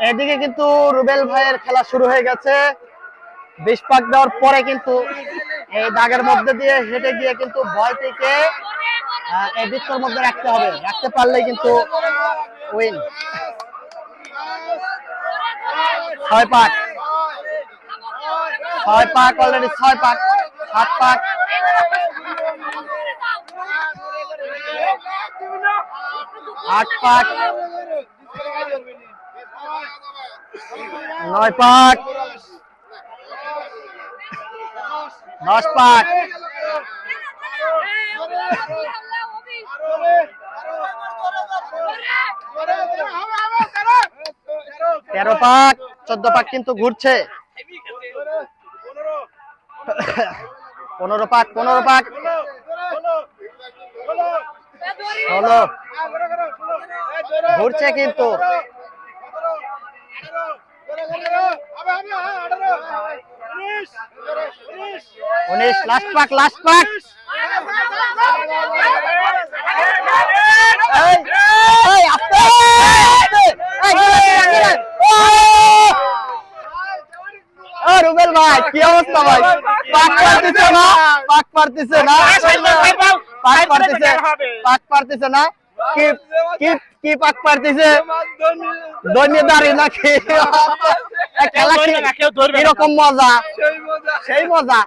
এদিকে কিন্তু রুবেল ভাইয়ের খেলা শুরু হয়ে গেছে। 20 পাক দেওয়ার পরে কিন্তু এই দাগের মধ্যে দিয়ে হেঁটে গিয়ে কিন্তু বলটিকে এই বৃত্তের মধ্যে রাখতে হবে, রাখতে পারলে কিন্তু উইন। 6 পাক, 6 পাক অলরেডি, 6 পাক, 7 পাক, 8 পাক, 9 পাক, 10 পাক, 13 পাক, 14 পাক কিন্তু ঘুরছে। 15 পাক, 15 পাক, 16 ঘুরছে কিন্তু। 19 লাস্ট পাক, লাস্ট পাক। রুবেল ভাই কি অবস্থা ভাই? পাক পারতেছে না, পাক পারতেছে না, পাক পারতেছে, পাক পারতেছে না। কি কি কি পাক পারতেছে? দৈন্যদারি নাকি? খেলা এরকম মজা, সেই মজা।